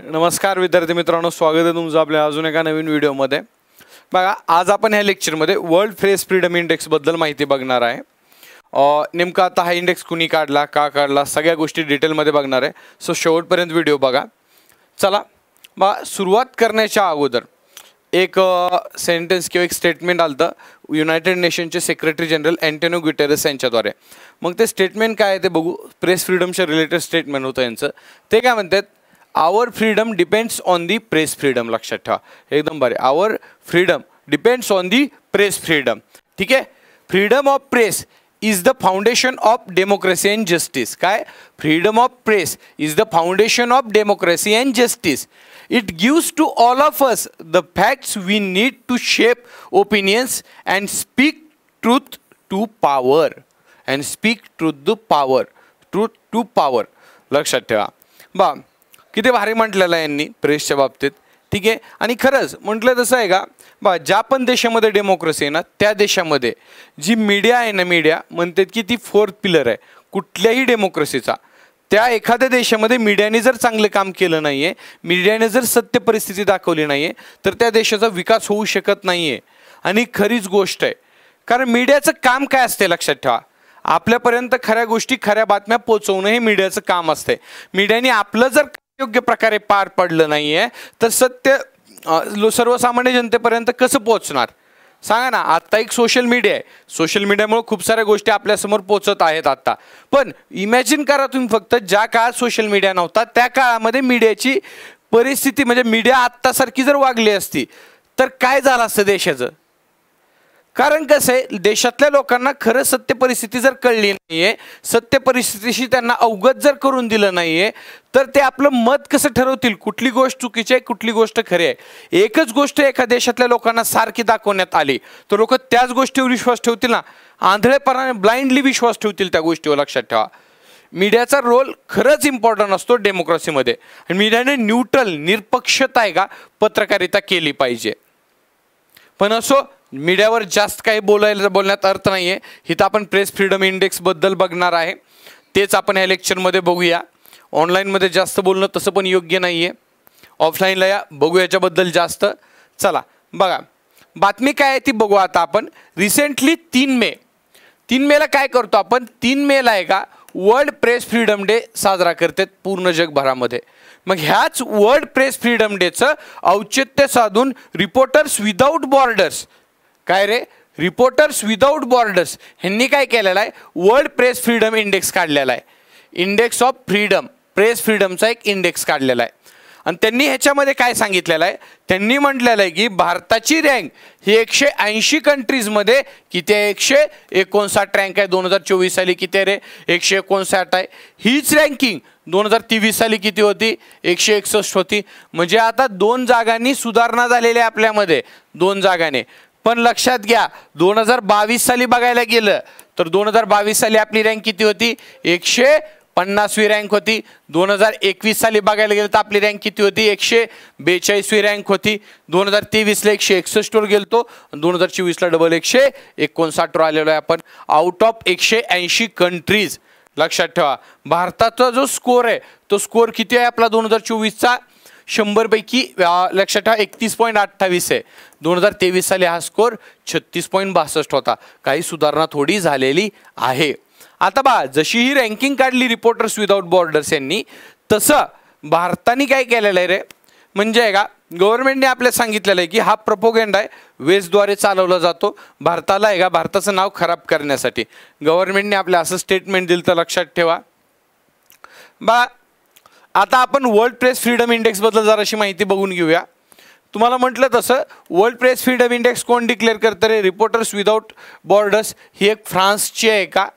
नमस्कार विद्यार्थी मित्रांनो, स्वागत आहे तुमचं आपल्या अजून एका नवीन व्हिडिओमध्ये। बघा, आज आपण ह्या लेक्चरमध्ये वर्ल्ड प्रेस फ्रीडम इंडेक्स बद्दल माहिती बघणार आहे। नेमका आता हा इंडेक्स कुणी काढला, का काढला, सगळ्या गोष्टी डिटेलमध्ये बघणार आहे। सो शेवटपर्यंत व्हिडिओ बघा। चला बघा, सुरुवात करण्याच्या अगोदर एक सेंटेन्स किंवा एक स्टेटमेंट आलतं युनायटेड नेशनचे सेक्रेटरी जनरल अँटोनियो गुटेरेस यांच्याद्वारे। मग ते स्टेटमेंट काय आहे ते बघू। प्रेस फ्रीडमच्या रिलेटेड स्टेटमेंट होतं यांचं। ते काय म्हणतात, our freedom depends on the press freedom. लक्षात ठेवा, एकदम बरे। Our freedom depends on the press freedom. ठीक आहे, freedom of press is the foundation of democracy and justice. काय, freedom of press is the foundation of democracy and justice. It gives to all of us the facts we need to shape opinions and speak truth to power. And speak truth to power. Truth to power. लक्षात ठेवा बा, किती भारी म्हटलेलं आहे यांनी प्रेसच्या बाबतीत। ठीक आहे, आणि खरंच म्हटलं तसं आहे का बा, ज्या पण देशामध्ये डेमोक्रेसी आहे ना, त्या देशामध्ये जी मीडिया आहे ना, मीडिया म्हणतात की ती फोर्थ पिलर आहे कुठल्याही डेमोक्रेसीचा। त्या एखाद्या देशामध्ये मीडियाने जर चांगले काम केलं नाही आहे, मीडियाने जर सत्य परिस्थिती दाखवली नाही आहे, तर त्या देशाचा विकास होऊ शकत नाही आहे। आणि खरीच गोष्ट आहे, कारण मीडियाचं काम काय असते लक्षात ठेवा, आपल्यापर्यंत खऱ्या गोष्टी, खऱ्या बातम्या पोहोचवणं हे मीडियाचं काम असते। मीडियाने आपलं जर योग्य प्रकारे पार पडलं नाही आहे, तर सत्य सर्वसामान्य जनतेपर्यंत कसं पोहोचणार सांगा ना। आता एक सोशल मीडिया आहे, सोशल मीडियामुळे खूप साऱ्या गोष्टी आपल्यासमोर पोहोचत आहेत आता। पण इमॅजिन करा तुम्ही फक्त, ज्या काळात सोशल मीडिया नव्हता त्या काळामध्ये मीडियाची परिस्थिती, म्हणजे मीडिया आत्तासारखी जर वागली असती तर काय झालं असतं देशाचं। कारण कसं आहे, देशातल्या लोकांना खरं सत्य परिस्थिती जर कळली नाही आहे, सत्य परिस्थितीशी त्यांना अवगत जर करून दिलं नाही आहे, तर ते आपलं मत कसं ठरवतील, कुठली गोष्ट चुकीची आहे, कुठली गोष्ट खरी आहे। एकच गोष्ट एका देशातल्या लोकांना सारखी दाखवण्यात आली तर लोक त्याच गोष्टीवर विश्वास ठेवतील ना, आंधळेपणाने ब्लाइंडली विश्वास ठेवतील त्या गोष्टीवर। लक्षात ठेवा, मीडियाचा रोल खरंच इम्पॉर्टंट असतो डेमोक्रेसीमध्ये। आणि मीडियाने न्यूट्रल, निरपक्षता आहे का, पत्रकारिता केली पाहिजे। पण असो, मीडियावर जास्त काही बोलण्यात अर्थ नाही आहे। इथं आपण प्रेस फ्रीडम इंडेक्स बद्दल बघणार आहे, तेच आपण या लेक्चरमध्ये बघूया। ऑनलाईनमध्ये जास्त बोलणं तसं पण योग्य नाही आहे, ऑफलाईनला या बघू याच्याबद्दल जास्त। चला बघा, बातमी काय आहे ती बघू आता आपण। रिसेंटली 3 मेला काय करतो आपण, 3 मेला आहे का वर्ल्ड प्रेस फ्रीडम डे साजरा करतात पूर्ण जगभरामध्ये। मग ह्याच वर्ल्ड प्रेस फ्रीडम डेचं औचित्य साधून रिपोर्टर्स विदाऊट बॉर्डर्स, काय रे, रिपोर्टर्स विदाऊट बॉर्डर्स ह्यांनी काय केलेलं आहे, वर्ल्ड प्रेस फ्रीडम इंडेक्स काढलेला आहे। इंडेक्स ऑफ फ्रीडम, प्रेस फ्रीडमचा एक इंडेक्स काढलेला आहे। आणि त्यांनी ह्याच्यामध्ये काय सांगितलेलं आहे, त्यांनी म्हटलेलं आहे की भारताची रँक ही 180 कंट्रीजमध्ये किती आहे, 159 रँक आहे। 2024 साली किती आहे रे, 159 आहे। हीच रँकिंग 2023 साली किती होती, 161 होती। म्हणजे आता 2 जागांनी सुधारणा झालेली आहे आपल्यामध्ये, 2 जागाने। पण लक्षात घ्या, 2022 साली बघायला गेलं तर 2022 साली आपली रँक किती होती, 150वी रँक होती। 2021 साली बघायला गेलं तर आपली रँक किती होती, 142वी रँक होती। 2023ला 161 वर गेलतो, 2024ला डबल 159 वर आलेलो आहे आपण, आउट ऑफ 180 कंट्रीज। लक्षात ठेवा, भारताचा जो स्कोर आहे तो स्कोर किती आहे आपला 2024चा, 100 पैकी लक्षात ठेवा 31.28 आहे। 2023 साली हा स्कोर 36.62 होता। काही सुधारणा थोडी झालेली आहे। आता बा, जशी ही रँकिंग काढली रिपोर्टर्स विदाऊट बॉर्डर्स यांनी, तसं भारताने काय केलेलं आहे रे, म्हणजे आहे का गव्हर्नमेंटने आपल्याला सांगितलेलं आहे की हा प्रोपोगंडा आहे, वेस्टद्वारे चालवला जातो भारताला आहे का, भारताचं नाव खराब करण्यासाठी गव्हर्नमेंटने आपल्या असं स्टेटमेंट दिलं। तर लक्षात ठेवा बा, आता आपण वर्ल्ड प्रेस फ्रीडम इंडेक्स बद्दल जराशी माहिती बघून घेऊया। तुम्हाला म्हटलं तसं वर्ल्ड प्रेस फ्रीडम इंडेक्स कोण डिक्लेअर करतं रे, रिपोर्टर्स विदाऊट बॉर्डर्स ही एक फ्रान्सची आहे का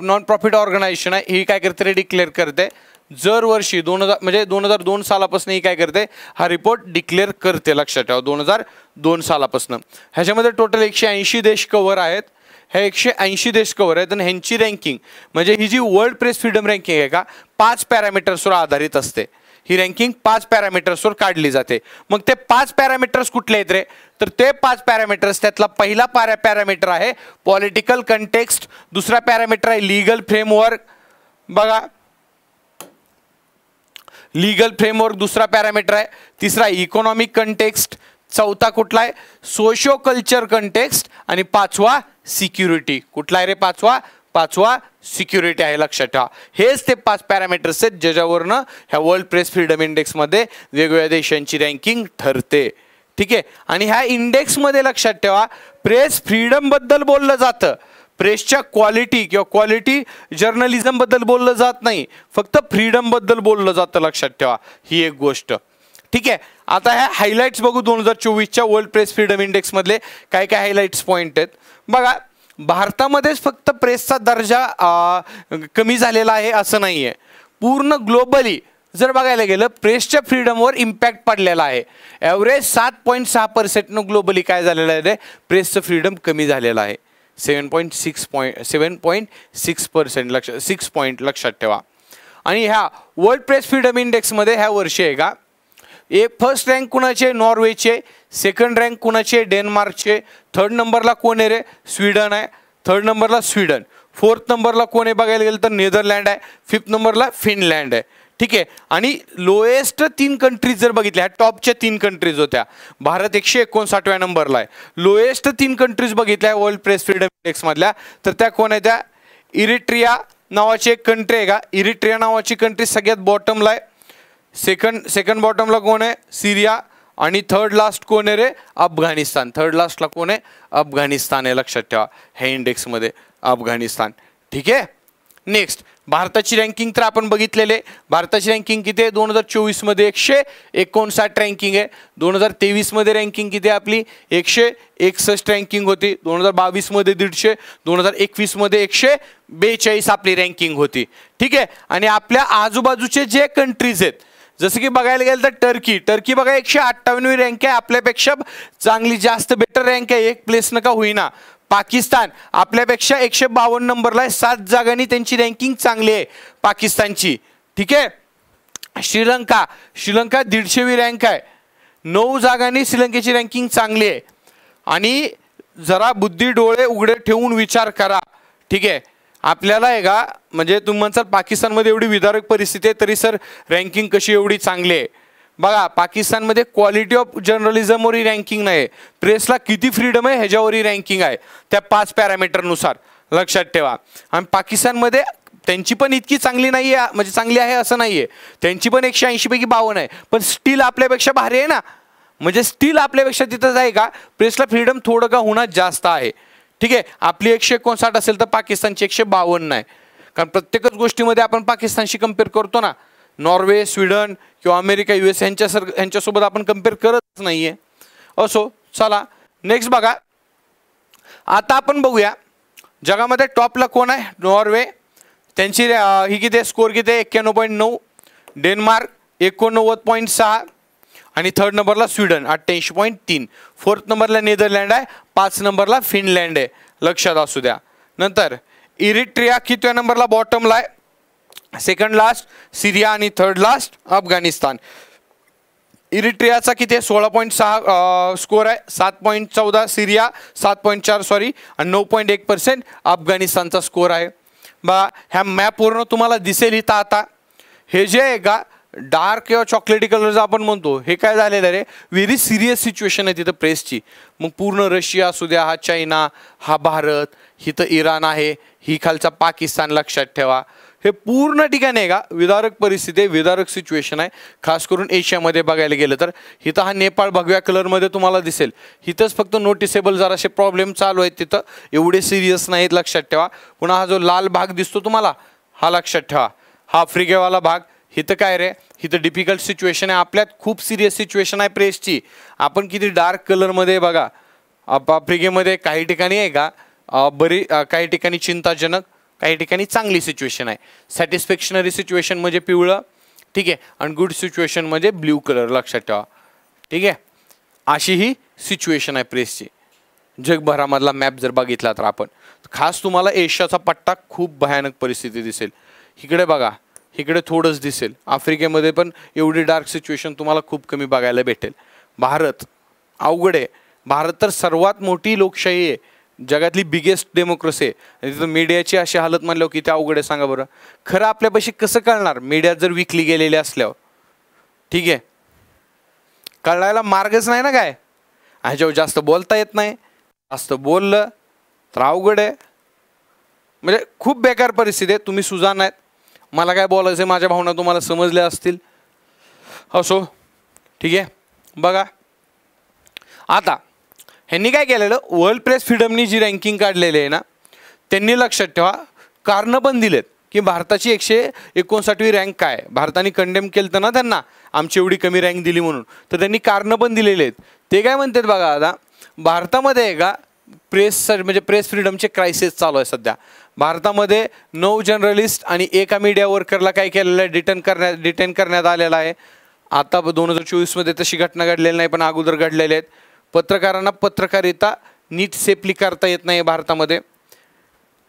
नॉन प्रॉफिट ऑर्गनायझेशन आहे। ही काय करते रे, डिक्लेअर करते दर वर्षी 2002 सालापासून ही काय करते, हा रिपोर्ट डिक्लेअर करते। लक्षात ठेवा 2002 सालापासून। ह्याच्यामध्ये टोटल 180 देश कव्हर आहेत। हे 180 देश कव्हर आहेत आणि ह्यांची रँकिंग, म्हणजे ही जी वर्ल्ड प्रेस फ्रीडम रँकिंग आहे का, 5 पॅरामीटर्सवर आधारित असते। ही रँकिंग 5 पॅरामीटर्सवर काढली जाते। मग ते 5 पॅरामीटर्स कुठले आहेत रे, तर ते 5 पॅरामीटर्स, त्यातला पहिला पॅरामीटर आहे पॉलिटिकल कंटेक्स्ट, दुसरा पॅरामीटर आहे लीगल फ्रेमवर्क, बघा लीगल फ्रेमवर्क दुसरा पॅरामीटर आहे, तिसरा इकॉनॉमिक कंटेक्स्ट, चौथा कुठला आहे सोशो कल्चर कंटेक्स्ट आणि पाचवा सिक्युरिटी. कुठला आहे रे पाचवा सिक्युरिटी आहे. लक्षात ठेवा हेच ते 5 पॅरामीटर्स आहेत ज्याच्यावरनं ह्या वर्ल्ड प्रेस फ्रीडम इंडेक्समध्ये वेगवेगळ्या देशांची रँकिंग ठरते. ठीक आहे. आणि ह्या इंडेक्समध्ये लक्षात ठेवा प्रेस फ्रीडम बद्दल बोललं जातं, प्रेसच्या क्वालिटी किंवा क्वालिटी जर्नलिझम बद्दल बोललं जात नाही, फक्त फ्रीडम बद्दल बोललं जातं. लक्षात ठेवा ही एक गोष्ट. ठीक आहे. आता ह्या हायलाइट्स बघू 2024च्या वर्ल्ड प्रेस फ्रीडम इंडेक्स मधले काय काय हायलाइट्स पॉइंट आहेत बघा. भारतामध्येच फक्त प्रेसचा दर्जा कमी झालेला आहे असं नाहीये, पूर्ण ग्लोबली जर बघायला गेलं प्रेसच्या फ्रीडमवर इम्पॅक्ट पडलेला आहे. ॲव्हरेज 7.6% ग्लोबली काय झालेलं आहे रे प्रेसचं फ्रीडम कमी झालेलं आहे. 7.6% 6 पॉईंट लक्षात ठेवा. आणि ह्या वर्ल्ड प्रेस फ्रीडम इंडेक्समध्ये ह्या वर्षी आहे का फर्स्ट रँक कुणाचे नॉर्वेचे, सेकंड रँक कुणाचे डेन्मार्कचे, थर्ड नंबरला कोण आहे रे स्वीडन आहे, थर्ड नंबरला स्वीडन, फोर्थ नंबरला कोण आहे बघायला गेलं तर नेदरलँड आहे, फिफ्थ नंबरला फिनलँड आहे. ठीक आहे. आणि लोएस्ट 3 कंट्रीज जर बघितल्या टॉपच्या 3 कंट्रीज होत्या, भारत 159व्या नंबरला आहे. लोएस्ट 3 कंट्रीज बघितल्या वर्ल्ड प्रेस फ्रीडम इंडेक्स मधल्या तर त्या कोण आहे त्या इरिट्रिया नावाची एक कंट्री आहे का, इरिट्रिया नावाची कंट्री सगळ्यात बॉटमला आहे. सेकंड बॉटमला कोण आहे सिरिया आणि थर्ड लास्ट कोण आहे रे अफगाणिस्तान. थर्ड लास्टला कोण आहे अफगाणिस्तान आहे. लक्षात ठेवा ह्या इंडेक्समध्ये अफगाणिस्तान. ठीक आहे. नेक्स्ट भारताची रँकिंग तर आपण बघितलेले, भारताची रँकिंग किती आहे 2024 मध्ये 159 रँकिंग आहे. 2023 मध्ये रँकिंग किती आहे आपली 161 रँकिंग होती. 2022 मध्ये 150, 2021 मध्ये 142 आपली रँकिंग होती. ठीक आहे. आणि आपल्या आजूबाजूचे जे कंट्रीज आहेत जसं की बघायला गेलं तर टर्की बघा 158वी रँक आहे, आपल्यापेक्षा चांगली जास्त बेटर रँक आहे, एक प्लेस नका होईना. पाकिस्तान आपल्यापेक्षा 152 नंबरला आहे, 7 जागांनी त्यांची रँकिंग चांगली आहे पाकिस्तानची. ठीक आहे. श्रीलंका 150वी रँक आहे, 9 जागांनी श्रीलंकेची रँकिंग चांगली आहे. आणि जरा बुद्धी डोळे उघडे ठेवून विचार करा. ठीक आहे. आपल्याला आहे का म्हणजे तुम्ही म्हणसाल पाकिस्तानमध्ये एवढी विदारक परिस्थिती आहे तरी सर रँकिंग कशी एवढी चांगली आहे. बघा पाकिस्तानमध्ये क्वालिटी ऑफ जर्नलिझमवर ही रँकिंग नाही, प्रेसला किती फ्रीडम आहे ह्याच्यावर ही रँकिंग आहे त्या 5 पॅरामीटरनुसार. लक्षात ठेवा. आणि पाकिस्तानमध्ये त्यांची पण इतकी चांगली नाही आहे, म्हणजे चांगली आहे असं नाही आहे, त्यांची पण 180 पैकी 52 आहे, पण स्टील आपल्यापेक्षा भारी आहे ना. म्हणजे स्टील आपल्यापेक्षा तिथंच आहे का प्रेसला फ्रीडम थोडं का होणार जास्त आहे. ठीक आहे. आपली 159 असेल तर पाकिस्तानची 152 आहे. कारण प्रत्येकच गोष्टीमध्ये आपण पाकिस्तानशी कम्पेअर करतो ना, नॉर्वे स्वीडन किंवा अमेरिका US यांच्यासोबत आपण कम्पेअर करतच नाहीये. असो चला नेक्स्ट बघा. आता आपण बघूया जगामध्ये टॉपला कोण आहे नॉर्वे, त्यांची ही किती आहे स्कोर किती आहे 91.9, डेन्मार्क 89.6 आणि थर्ड नंबरला स्वीडन 88.3, फोर्थ नंबरला नेदरलँड आहे, 5 नंबरला फिनलँड आहे. लक्षात असू द्या. नंतर इरिट्रिया कितव्या नंबरला बॉटमला आहे, सेकंड लास्ट सिरिया आणि थर्ड लास्ट अफगाणिस्तान. इरिट्रियाचा किती आहे 16.6 स्कोर आहे, 7.14 सिरिया 7.4 सॉरी आणि 9.1% अफगाणिस्तानचा स्कोर आहे. बघा ह्या मॅपवरून तुम्हाला दिसेल इथं. आता हे जे आहे का डार्क किंवा चॉकलेटी कलर आपण म्हणतो हे काय झालेलं रे व्हेरी सिरियस सिच्युएशन आहे तिथं प्रेसची. मग पूर्ण रशिया असू द्या, हा चायना, हा भारत, इथं इराण आहे, ही खालचा पाकिस्तान. लक्षात ठेवा हे पूर्ण ठिकाणी आहे का विदारक परिस्थिती आहे, विदारक सिच्युएशन आहे. खास करून एशियामध्ये बघायला गेलं तर इथं हा नेपाळ भगव्या कलरमध्ये तुम्हाला दिसेल, इथंच फक्त नोटिसेबल जरासे प्रॉब्लेम चालू आहेत, तिथं एवढे सिरियस नाहीत. लक्षात ठेवा. पुन्हा हा जो लाल भाग दिसतो तुम्हाला हा लक्षात ठेवा, हा आफ्रिकेवाला भाग. इथं काय रे इथं डिफिकल्ट सिच्युएशन आहे, आपल्यात खूप सिरियस सिच्युएशन आहे प्रेसची. आपण किती डार्क कलरमध्ये बघा आफ्रिकेमध्ये काही ठिकाणी आहे का काही ठिकाणी चिंताजनक, काही ठिकाणी चांगली सिच्युएशन आहे. सॅटिस्फॅक्शनरी सिच्युएशन म्हणजे पिवळं. ठीक आहे. आणि गुड सिच्युएशन म्हणजे ब्ल्यू कलर. लक्षात ठेवा. ठीक आहे. अशी ही सिच्युएशन आहे प्रेसची. जगभरामधला मॅप जर बघितला तर आपण खास तुम्हाला एशियाचा पट्टा खूप भयानक परिस्थिती दिसेल. इकडे बघा इकडे थोडंच दिसेल. आफ्रिकेमध्ये पण एवढी डार्क सिच्युएशन तुम्हाला खूप कमी बघायला भेटेल. भारत अवघड आहे. भारत तर सर्वात मोठी लोकशाही आहे, जगातली बिगेस्ट डेमोक्रेसी आहे. तिथं मीडियाची अशी हालत म्हणल्यावर किती अवघड आहे सांगा बरं. खरं आपल्यापाशी कसं कळणार मीडिया जर विकली गेलेली असल्यावर. ठीक आहे, कळायला मार्गच नाही ना काय. ह्याच्यावर जास्त बोलता येत नाही, जास्त बोललं तर अवघड आहे. म्हणजे खूप बेकार परिस्थिती आहे. तुम्ही सुजाण आहेत, मला काय बोलायचं आहे, माझ्या भावना तुम्हाला समजल्या असतील. असो, ठीक आहे. बघा आता ह्यांनी काय केलेलं, वर्ल्ड प्रेस फ्रीडमनी जी रँकिंग काढलेली आहे ना, त्यांनी लक्षात ठेवा कारणं पण दिलेत की भारताची 159वी रँक काय. भारताने कंडेम केलं ना त्यांना, आमची एवढी कमी रँक दिली म्हणून, तर त्यांनी कारणं पण दिलेली आहेत. ते काय म्हणतात बघा, आता भारतामध्ये आहे का प्रेस म्हणजे प्रेस फ्रीडमचे क्रायसिस चालू आहे सध्या. भारतामध्ये 9 जर्नलिस्ट आणि एका मीडिया वर्करला काय केलेलं आहे, डिटेन करण्यात आलेलं आहे. आता 2024मध्ये तशी घटना घडलेली नाही, पण अगोदर घडलेल्या आहेत. पत्रकारांना पत्रकारिता नीट सेफली करता येत नाही भारतामध्ये.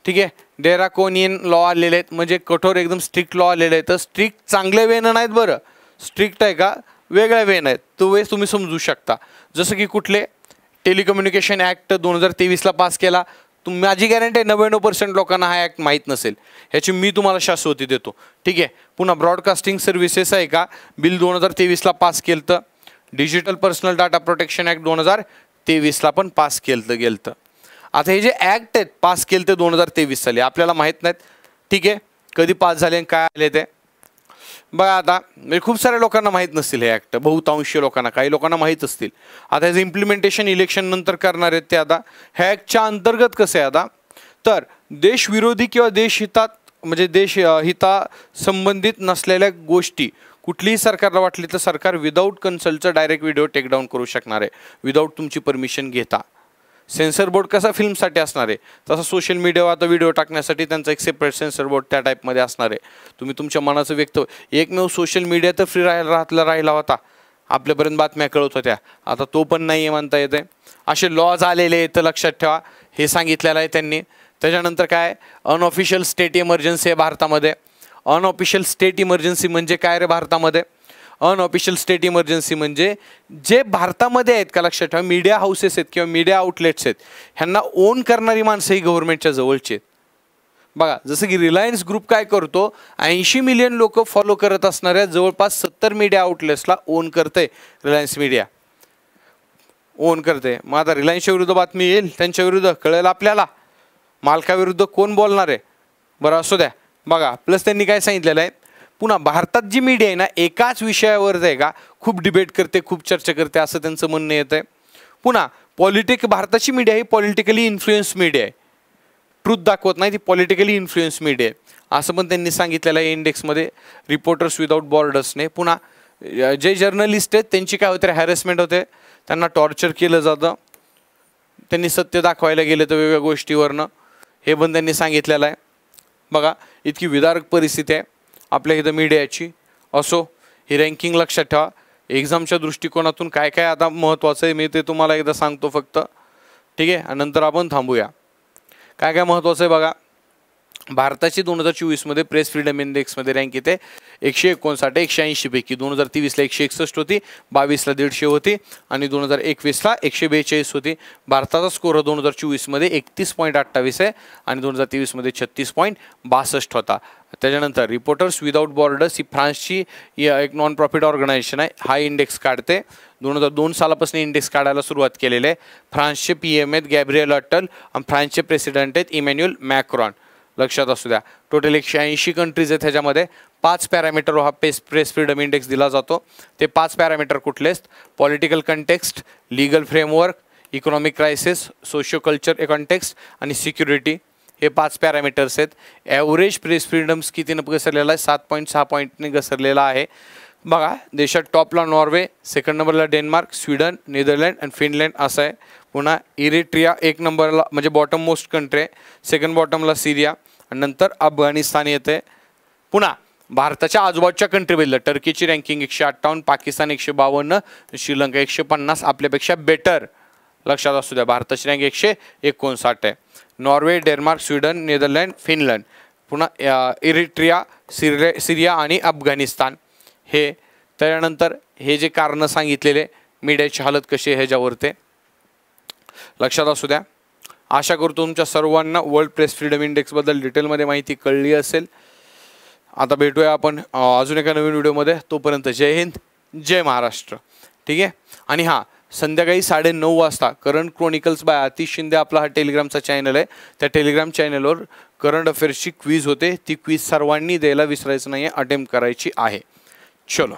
ठीक आहे, ड्रॅकोनियन लॉ आलेले आहेत, म्हणजे कठोर एकदम स्ट्रिक्ट लॉ आलेले आहेत. तर स्ट्रिक्ट चांगल्या वेनं नाहीत बरं, स्ट्रिक्ट आहे का वेगळ्या वेन आहेत, तो वेस तुम्ही समजू शकता. जसं की कुठले टेलिकम्युनिकेशन ॲक्ट 2023ला पास केला. माझी गॅरंटी आहे 99% लोकांना हा ॲक्ट माहीत नसेल, ह्याची मी तुम्हाला शाश्वती देतो. ठीक आहे. पुन्हा ब्रॉडकास्टिंग सर्व्हिसेस आहे का, बिल 2023ला पास केलं. तर digital personal data protection act 2023ला पण पास केलं. आता हे जे ॲक्ट आहेत पास केले ते 2023 साली, आपल्याला माहीत नाहीत. ठीक आहे, कधी पास झाले आणि काय आले ते बघा. आता म्हणजे खूप साऱ्या लोकांना माहीत नसतील हे ॲक्ट, बहुतांश लोकांना, काही लोकांना माहीत असतील. आता ह्याचं इम्प्लिमेंटेशन इलेक्शन नंतर करणार आहेत ते. आता ह्या ॲक्टच्या अंतर्गत कसं आहे आता, तर देशविरोधी किंवा देशहितात म्हणजे देशहिता संबंधित नसलेल्या गोष्टी कुठलीही सरकारला वाटली तर सरकार विदाऊट कन्सल्टचं डायरेक्ट व्हिडिओ टेकडाऊन करू शकणार आहे, विदाऊट तुमची परमिशन घेता. सेन्सर बोर्ड कसा फिल्मसाठी असणार आहे, तसा सोशल मीडियावर आता व्हिडिओ टाकण्यासाठी त्यांचा एक सेपरेट सेन्सर बोर्ड त्या टाईपमध्ये असणार आहे. तुम्ही तुमच्या मनाचं व्यक्त, एकमेव सोशल मीडिया तर फ्री राहिला होता, आपल्यापर्यंत बातम्या कळत होत्या, आता तो पण नाही आहे म्हणता येते. असे लॉज आलेले आहेत, तर लक्षात ठेवा, हे सांगितलेलं आहे त्यांनी. त्याच्यानंतर काय, अनऑफिशियल स्टेट इमर्जन्सी आहे भारतामध्ये. अनऑफिशियल स्टेट इमर्जन्सी म्हणजे काय रे भारतामध्ये, अनऑफिशियल स्टेट इमर्जन्सी म्हणजे जे भारतामध्ये आहेत का, लक्षात ठेवा, मीडिया हाऊसेस आहेत किंवा मीडिया आउटलेट्स आहेत, ह्यांना ओन करणारी माणसं ही गव्हर्नमेंटच्या जवळची आहेत. बघा, जसं की रिलायन्स ग्रुप काय करतो, 80 मिलियन लोक फॉलो करत असणाऱ्या जवळपास 70 मीडिया आउटलेट्सला ओन करते. रिलायन्स मीडिया ओन करते. मग आता रिलायन्सच्या विरुद्ध बातमी येईल, त्यांच्या विरुद्ध कळेल आपल्याला, मालकाविरुद्ध कोण बोलणार आहे. बरं असू द्या. बघा, प्लस त्यांनी काय सांगितलेलं आहे, पुन्हा भारतात जी मीडिया आहे ना, एकाच विषयावर आहे का खूप डिबेट करते, खूप चर्चा करते, असं त्यांचं म्हणणं येतं आहे. पुन्हा भारताची मीडिया ही पॉलिटिकली इन्फ्लुएन्स मीडिया आहे, ट्रूथ दाखवत नाही, ती पॉलिटिकली इन्फ्लुएन्स मीडिया आहे, असं पण त्यांनी सांगितलेलं आहे इंडेक्समध्ये रिपोर्टर्स विदाऊट बॉर्डर्सने. पुन्हा जे जर्नलिस्ट आहेत त्यांची काय होते, हॅरेसमेंट होते, त्यांना टॉर्चर केलं जातं, त्यांनी सत्य दाखवायला गेले तर वेगवेगळ्या गोष्टीवरनं, हे पण त्यांनी सांगितलेलं आहे. बघा, इतकी विदारक परिस्थिती आहे आपल्या इथं मीडियाची. असो, ही रँकिंग लक्षात ठेवा. एक्झामच्या दृष्टिकोनातून काय काय आता महत्त्वाचं आहे मी ते तुम्हाला एकदा सांगतो फक्त. ठीक आहे, आणि नंतर आपण थांबूया. काय काय महत्त्वाचं आहे बघा. भारताची 2024मध्ये प्रेस फ्रीडम इंडेक्समध्ये रँक येते 159, 180 पैकी. 2023ला 161 होती, 22ला 150 होती आणि 2021ला 142 होती. भारताचा स्कोर 2024मध्ये 31.28 आहे आणि 2023मध्ये 36.62 होता. त्याच्यानंतर रिपोर्टर्स विदाऊट बॉर्डर्स ही फ्रान्सची एक नॉन प्रॉफिट ऑर्गनायझेशन आहे, हा इंडेक्स काढते. 2002 सालापासून इंडेक्स काढायला सुरुवात केलेली आहे. फ्रान्सचे PM आहेत गॅब्रिएल अटल आणि फ्रान्सचे प्रेसिडेंट आहेत इमॅन्युअल मॅक्रॉन. लक्षात असू द्या. टोटल 180 कंट्रीज आहेत. ह्याच्यामध्ये 5 पॅरामीटर हा प्रेस फ्रीडम इंडेक्स दिला जातो. ते 5 पॅरामीटर कुठले आहेत, political context, legal framework, economic crisis, socio culture context आणि सिक्युरिटी. हे 5 पॅरामीटर्स आहेत. ॲव्हरेज प्रेस फ्रीडम्स कितीनं घसरलेला आहे, 7.6 पॉईंटने घसरलेला आहे. बघा, देशात टॉपला नॉर्वे, सेकंड नंबरला डेन्मार्क, स्वीडन, नेदरलँड आणि फिनलँड असं आहे. पुन्हा इरिट्रिया 1 नंबरला म्हणजे बॉटम मोस्ट कंट्री आहे, सेकंड बॉटमला सिरिया आणि नंतर अफगाणिस्तान येते. पुन्हा भारताच्या आजूबाजूच्या कंट्री बघितलं, टर्कीची रँकिंग 158, पाकिस्तान 152, श्रीलंका 150, आपल्यापेक्षा बेटर. लक्षात असू द्या, भारताची रँक 159 आहे. Norway, Denmark, Sweden, Netherland, Finland, पुन्हा इरिट्रिया, सिरिया आणि अफगाणिस्तान हे. त्याच्यानंतर हे जे कारणं सांगितलेले मीडियाची हालत कशी आहे ह्याच्यावर ते लक्षात असू द्या. आशा करतो तुमच्या सर्वांना वर्ल्ड प्रेस फ्रीडम इंडेक्सबद्दल डिटेलमध्ये माहिती कळली असेल. आता भेटूया आपण अजून एका नवीन व्हिडिओमध्ये. तोपर्यंत जय हिंद, जय महाराष्ट्र. ठीक आहे. आणि हां, संध्याकाळी 9:30 वाजता current chronicles by Atish Shinde आपला हा टेलिग्रामचा चॅनल आहे. त्या टेलिग्राम चॅनलवर करंट अफेअर्सची क्विज होते. ती क्विज सर्वांनी द्यायला विसरायचं नाही आहे, अटेम्प्ट करायची आहे. चलो.